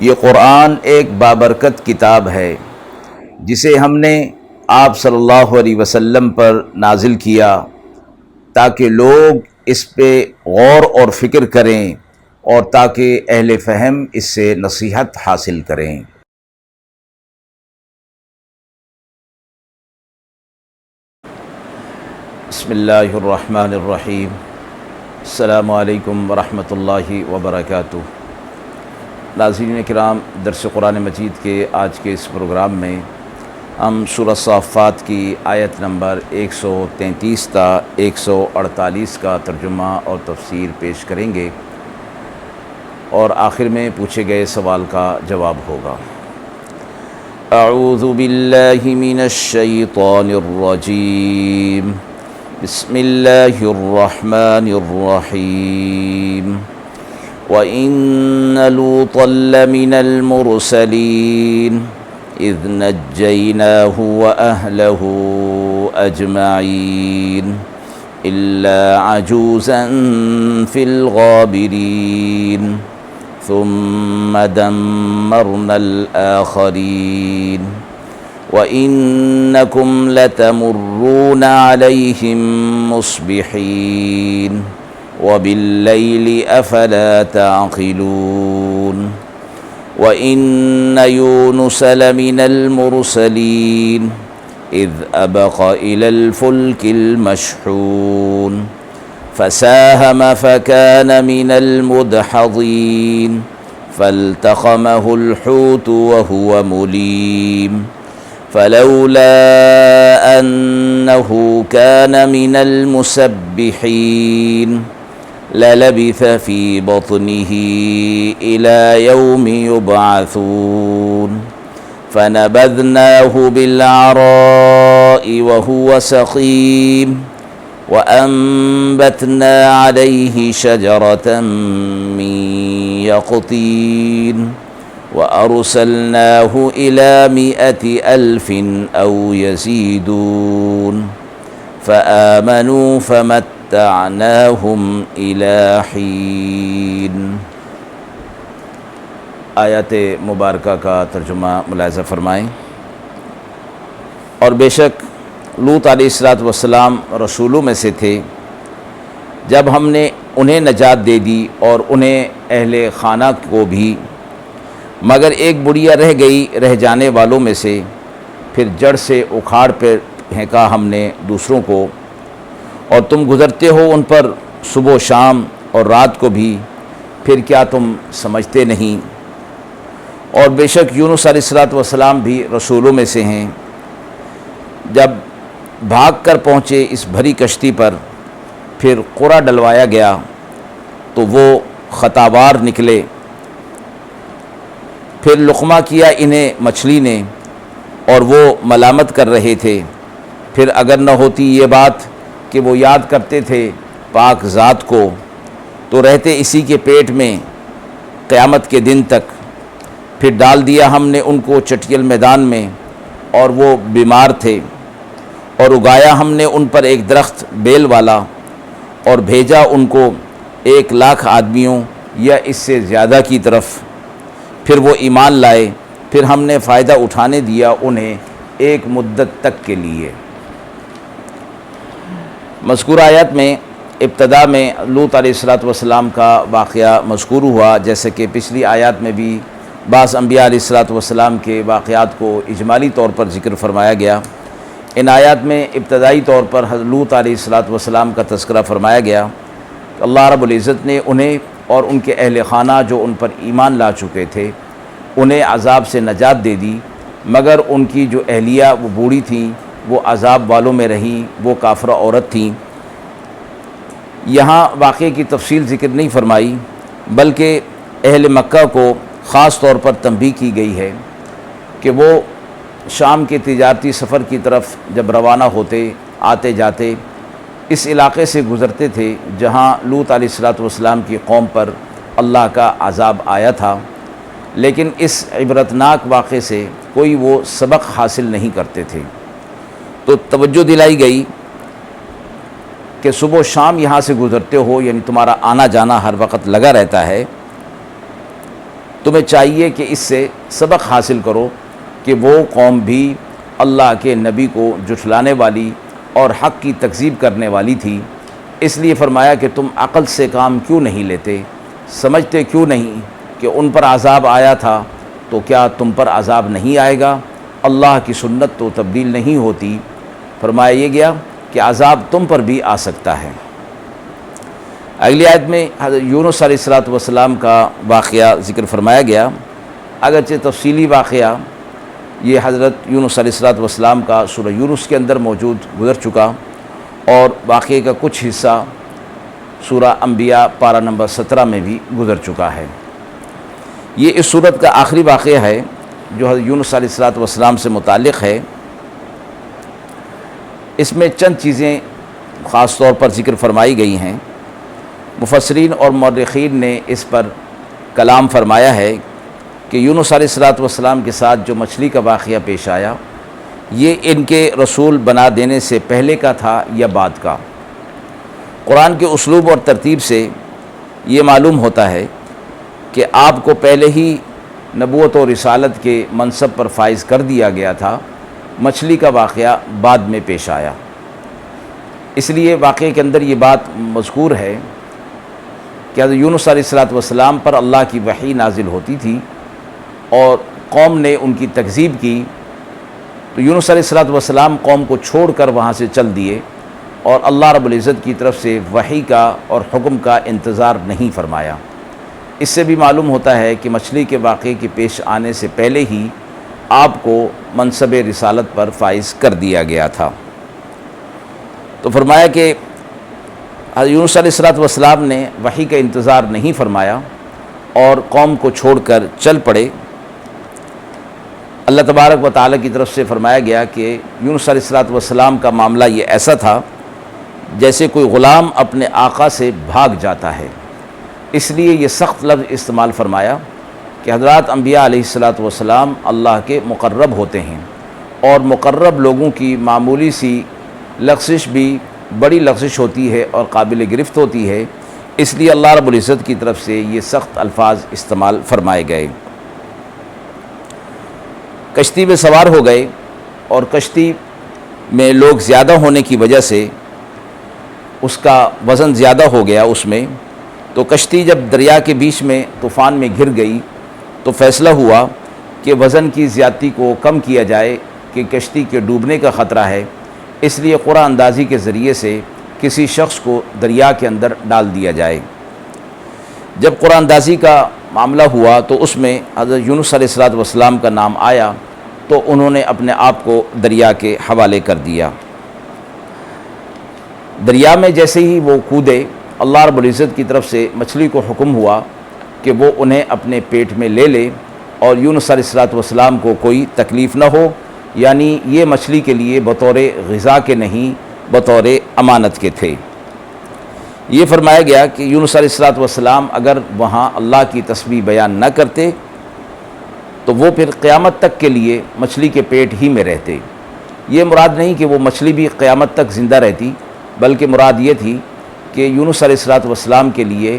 یہ قرآن ایک بابرکت کتاب ہے جسے ہم نے آپ صلی اللہ علیہ وسلم پر نازل کیا تاکہ لوگ اس پہ غور اور فکر کریں اور تاکہ اہل فہم اس سے نصیحت حاصل کریں۔ بسم اللہ الرحمن الرحیم۔ السلام علیکم ورحمۃ اللہ وبرکاتہ۔ ناظرین کرام، درس قرآن مجید کے آج کے اس پروگرام میں ہم سورہ صافات کی آیت نمبر 133 تا 148 کا ترجمہ اور تفسیر پیش کریں گے اور آخر میں پوچھے گئے سوال کا جواب ہوگا۔ اعوذ باللہ من الشیطان الرجیم، بسم اللہ الرحمن الرحیم۔ وَإِنَّ لُوطًا لَّمِنَ الْمُرْسَلِينَ إِذْ نَجَّيْنَاهُ وَأَهْلَهُ أَجْمَعِينَ إِلَّا عَجُوزًا فِي الْغَابِرِينَ ثُمَّ دَمَّرْنَا الْآخَرِينَ وَإِنَّكُمْ لَتَمُرُّونَ عَلَيْهِمْ مُصْبِحِينَ وَبِاللَّيْلِ أَفَلَا تَعْقِلُونَ وَإِنَّ يُونُسَ لَمِنَ الْمُرْسَلِينَ إِذْ أَبَقَ إِلَى الْفُلْكِ الْمَشْحُونِ فَسَاهَمَ فَكَانَ مِنَ الْمُدْحَضِينَ فَالْتَقَمَهُ الْحُوتُ وَهُوَ مُلِيمٌ فَلَوْلَا أَنَّهُ كَانَ مِنَ الْمُسَبِّحِينَ لَلَبِثَ فِي بَطْنِهِ إِلَى يَوْمِ يُبْعَثُونَ فَنَبَذْنَاهُ بِالْعَرَاءِ وَهُوَ سَقِيمٌ وَأَنبَتْنَا عَلَيْهِ شَجَرَةً مِّن يَقْطِينٍ وَأَرْسَلْنَاهُ إِلَى 100,000 أَوْ يَزِيدُونَ فَآمَنُوا فَمَتَّعْنَاهُمْ إِلَى حِينٍ۔ آیات مبارکہ کا ترجمہ ملاحظہ فرمائیں۔ اور بے شک لوط علیہ السلام رسولوں میں سے تھے، جب ہم نے انہیں نجات دے دی اور انہیں اہل خانہ کو بھی، مگر ایک بڑھیا رہ گئی رہ جانے والوں میں سے، پھر جڑ سے اکھاڑ پہ پھینکا ہم نے دوسروں کو، اور تم گزرتے ہو ان پر صبح و شام اور رات کو بھی، پھر کیا تم سمجھتے نہیں؟ اور بے شک یونس علیہ السلام بھی رسولوں میں سے ہیں، جب بھاگ کر پہنچے اس بھری کشتی پر، پھر قرعہ ڈلوایا گیا تو وہ خطاوار نکلے، پھر لقمہ کیا انہیں مچھلی نے اور وہ ملامت کر رہے تھے، پھر اگر نہ ہوتی یہ بات کہ وہ یاد کرتے تھے پاک ذات کو، تو رہتے اسی کے پیٹ میں قیامت کے دن تک۔ پھر ڈال دیا ہم نے ان کو چٹیل میدان میں، اور وہ بیمار تھے، اور اگایا ہم نے ان پر ایک درخت بیل والا، اور بھیجا ان کو 1,00,000 آدمیوں یا اس سے زیادہ کی طرف، پھر وہ ایمان لائے، پھر ہم نے فائدہ اٹھانے دیا انہیں ایک مدت تک کے لیے۔ مذکورہ آیت میں ابتدا میں لوط علیہ السلام کا واقعہ مذکور ہوا، جیسے کہ پچھلی آیات میں بھی بعض انبیاء علیہ السلام کے واقعات کو اجمالی طور پر ذکر فرمایا گیا۔ ان آیات میں ابتدائی طور پر حضرت لوط علیہ السلام کا تذکرہ فرمایا گیا کہ اللہ رب العزت نے انہیں اور ان کے اہل خانہ جو ان پر ایمان لا چکے تھے انہیں عذاب سے نجات دے دی، مگر ان کی جو اہلیہ وہ بوڑھی تھیں، وہ عذاب والوں میں رہیں، وہ کافرہ عورت تھیں۔ یہاں واقعے کی تفصیل ذکر نہیں فرمائی، بلکہ اہل مکہ کو خاص طور پر تنبیہ کی گئی ہے کہ وہ شام کے تجارتی سفر کی طرف جب روانہ ہوتے، آتے جاتے اس علاقے سے گزرتے تھے جہاں لوط علیہ السلام کی قوم پر اللہ کا عذاب آیا تھا، لیکن اس عبرتناک واقعے سے کوئی وہ سبق حاصل نہیں کرتے تھے۔ تو توجہ دلائی گئی کہ صبح و شام یہاں سے گزرتے ہو، یعنی تمہارا آنا جانا ہر وقت لگا رہتا ہے، تمہیں چاہیے کہ اس سے سبق حاصل کرو کہ وہ قوم بھی اللہ کے نبی کو جھٹلانے والی اور حق کی تکذیب کرنے والی تھی، اس لیے فرمایا کہ تم عقل سے کام کیوں نہیں لیتے، سمجھتے کیوں نہیں کہ ان پر عذاب آیا تھا تو کیا تم پر عذاب نہیں آئے گا؟ اللہ کی سنت تو تبدیل نہیں ہوتی۔ فرمایا یہ گیا کہ عذاب تم پر بھی آ سکتا ہے۔ اگلی آیت میں حضرت یونس علیہ السلام کا واقعہ ذکر فرمایا گیا، اگرچہ تفصیلی واقعہ یہ حضرت یونس علیہ السلام کا سورہ یونس کے اندر موجود گزر چکا، اور واقعے کا کچھ حصہ سورہ انبیاء پارہ نمبر 17 میں بھی گزر چکا ہے۔ یہ اس سورت کا آخری واقعہ ہے جو حضرت یونس علیہ السلام سے متعلق ہے۔ اس میں چند چیزیں خاص طور پر ذکر فرمائی گئی ہیں۔ مفسرین اور مورخین نے اس پر کلام فرمایا ہے کہ یونس علیہ السلام کے ساتھ جو مچھلی کا واقعہ پیش آیا، یہ ان کے رسول بنا دینے سے پہلے کا تھا یا بعد کا۔ قرآن کے اسلوب اور ترتیب سے یہ معلوم ہوتا ہے کہ آپ کو پہلے ہی نبوت و رسالت کے منصب پر فائز کر دیا گیا تھا، مچھلی کا واقعہ بعد میں پیش آیا۔ اس لیے واقعے کے اندر یہ بات مذکور ہے کہ حضرت یونس علیہ السلام پر اللہ کی وحی نازل ہوتی تھی اور قوم نے ان کی تکذیب کی، تو یونس علیہ السلام قوم کو چھوڑ کر وہاں سے چل دیے اور اللہ رب العزت کی طرف سے وحی کا اور حکم کا انتظار نہیں فرمایا۔ اس سے بھی معلوم ہوتا ہے کہ مچھلی کے واقعے کے پیش آنے سے پہلے ہی آپ کو منصب رسالت پر فائز کر دیا گیا تھا۔ تو فرمایا کہ حضرت یونس علیہ السلام نے وحی کا انتظار نہیں فرمایا اور قوم کو چھوڑ کر چل پڑے۔ اللہ تبارک و تعالیٰ کی طرف سے فرمایا گیا کہ یونس علیہ السلام کا معاملہ یہ ایسا تھا جیسے کوئی غلام اپنے آقا سے بھاگ جاتا ہے، اس لیے یہ سخت لفظ استعمال فرمایا کہ حضرات انبیاء علیہ السلام اللہ کے مقرب ہوتے ہیں، اور مقرب لوگوں کی معمولی سی لغزش بھی بڑی لغزش ہوتی ہے اور قابل گرفت ہوتی ہے، اس لیے اللہ رب العزت کی طرف سے یہ سخت الفاظ استعمال فرمائے گئے۔ کشتی میں سوار ہو گئے اور کشتی میں لوگ زیادہ ہونے کی وجہ سے اس کا وزن زیادہ ہو گیا اس میں، تو کشتی جب دریا کے بیچ میں طوفان میں گر گئی تو فیصلہ ہوا کہ وزن کی زیادتی کو کم کیا جائے کہ کشتی کے ڈوبنے کا خطرہ ہے، اس لیے قرعہ اندازی کے ذریعے سے کسی شخص کو دریا کے اندر ڈال دیا جائے۔ جب قرعہ اندازی کا معاملہ ہوا تو اس میں حضرت یونس علیہ السلام کا نام آیا تو انہوں نے اپنے آپ کو دریا کے حوالے کر دیا۔ دریا میں جیسے ہی وہ کودے، اللہ رب العزت کی طرف سے مچھلی کو حکم ہوا کہ وہ انہیں اپنے پیٹ میں لے لے اور یونس علیہ السلام کو کوئی تکلیف نہ ہو، یعنی یہ مچھلی کے لیے بطور غذا کے نہیں بطور امانت کے تھے۔ یہ فرمایا گیا کہ یونس علیہ السلام اگر وہاں اللہ کی تسبیح بیان نہ کرتے تو وہ پھر قیامت تک کے لیے مچھلی کے پیٹ ہی میں رہتے۔ یہ مراد نہیں کہ وہ مچھلی بھی قیامت تک زندہ رہتی، بلکہ مراد یہ تھی کہ یونس علیہ السلام کے لیے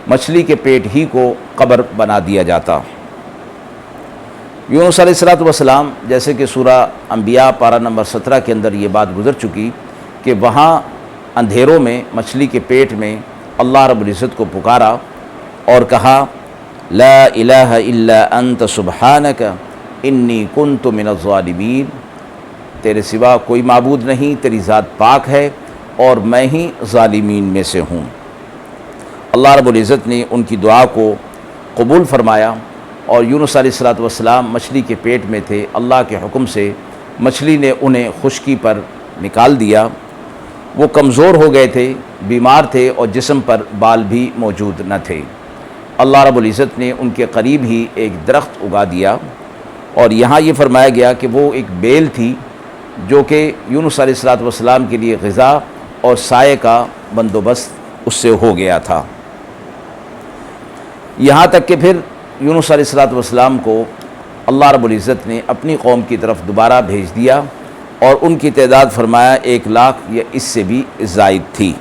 مچھلی کے پیٹ ہی کو قبر بنا دیا جاتا۔ یونس علیہ السلام جیسے کہ سورہ انبیاء پارہ نمبر 17 کے اندر یہ بات گزر چکی کہ وہاں اندھیروں میں مچھلی کے پیٹ میں اللہ رب العزت کو پکارا اور کہا لا الہ الا انت سبحانک انی کنت من الظالمین، تیرے سوا کوئی معبود نہیں، تیری ذات پاک ہے اور میں ہی ظالمین میں سے ہوں۔ اللہ رب العزت نے ان کی دعا کو قبول فرمایا اور یونس علیہ السلام مچھلی کے پیٹ میں تھے، اللہ کے حکم سے مچھلی نے انہیں خشکی پر نکال دیا۔ وہ کمزور ہو گئے تھے، بیمار تھے اور جسم پر بال بھی موجود نہ تھے۔ اللہ رب العزت نے ان کے قریب ہی ایک درخت اگا دیا، اور یہاں یہ فرمایا گیا کہ وہ ایک بیل تھی جو کہ یونس علیہ السلام کے لیے غذا اور سائے کا بندوبست اس سے ہو گیا تھا۔ یہاں تک کہ پھر یونس علیہ السلام کو اللہ رب العزت نے اپنی قوم کی طرف دوبارہ بھیج دیا، اور ان کی تعداد فرمایا 1,00,000 یا اس سے بھی زائد تھی۔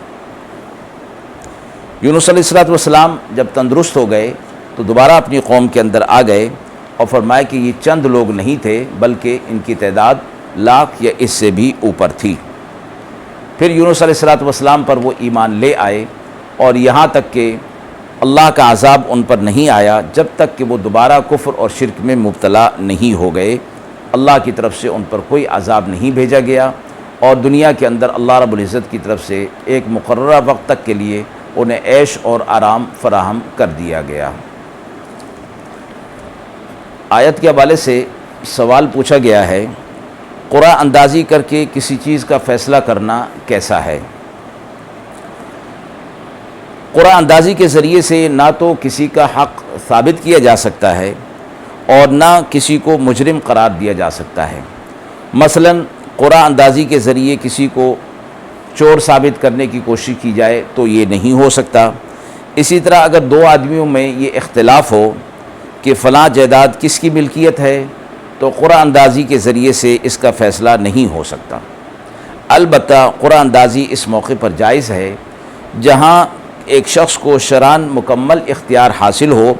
یونس علیہ السلام جب تندرست ہو گئے تو دوبارہ اپنی قوم کے اندر آ گئے اور فرمایا کہ یہ چند لوگ نہیں تھے بلکہ ان کی تعداد لاکھ یا اس سے بھی اوپر تھی۔ پھر یونس علیہ السلام پر وہ ایمان لے آئے اور یہاں تک کہ اللہ کا عذاب ان پر نہیں آیا جب تک کہ وہ دوبارہ کفر اور شرک میں مبتلا نہیں ہو گئے۔ اللہ کی طرف سے ان پر کوئی عذاب نہیں بھیجا گیا اور دنیا کے اندر اللہ رب العزت کی طرف سے ایک مقررہ وقت تک کے لیے انہیں عیش اور آرام فراہم کر دیا گیا۔ آیت کے حوالے سے سوال پوچھا گیا ہے، قرعہ اندازی کر کے کسی چیز کا فیصلہ کرنا کیسا ہے؟ قرعہ اندازی کے ذریعے سے نہ تو کسی کا حق ثابت کیا جا سکتا ہے اور نہ کسی کو مجرم قرار دیا جا سکتا ہے۔ مثلا قرعہ اندازی کے ذریعے کسی کو چور ثابت کرنے کی کوشش کی جائے تو یہ نہیں ہو سکتا۔ اسی طرح اگر دو آدمیوں میں یہ اختلاف ہو کہ فلاں جائیداد کس کی ملکیت ہے تو قرعہ اندازی کے ذریعے سے اس کا فیصلہ نہیں ہو سکتا۔ البتہ قرعہ اندازی اس موقع پر جائز ہے جہاں ایک شخص کو شرعاً مکمل اختیار حاصل ہو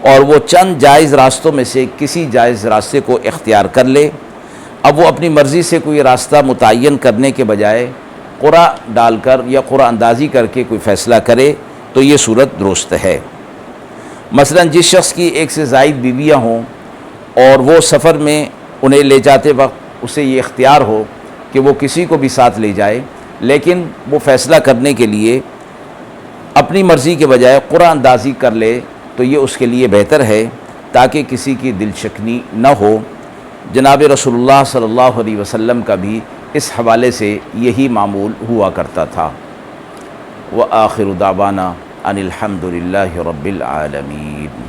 اور وہ چند جائز راستوں میں سے کسی جائز راستے کو اختیار کر لے۔ اب وہ اپنی مرضی سے کوئی راستہ متعین کرنے کے بجائے قرعہ ڈال کر یا قرعہ اندازی کر کے کوئی فیصلہ کرے تو یہ صورت درست ہے۔ مثلا جس شخص کی ایک سے زائد بیویاں ہوں اور وہ سفر میں انہیں لے جاتے وقت اسے یہ اختیار ہو کہ وہ کسی کو بھی ساتھ لے جائے، لیکن وہ فیصلہ کرنے کے لیے اپنی مرضی کے بجائے قرعہ اندازی کر لے تو یہ اس کے لیے بہتر ہے تاکہ کسی کی دل شکنی نہ ہو۔ جناب رسول اللہ صلی اللہ علیہ وسلم کا بھی اس حوالے سے یہی معمول ہوا کرتا تھا۔ وآخر دعوانا ان الحمد للہ رب العالمین۔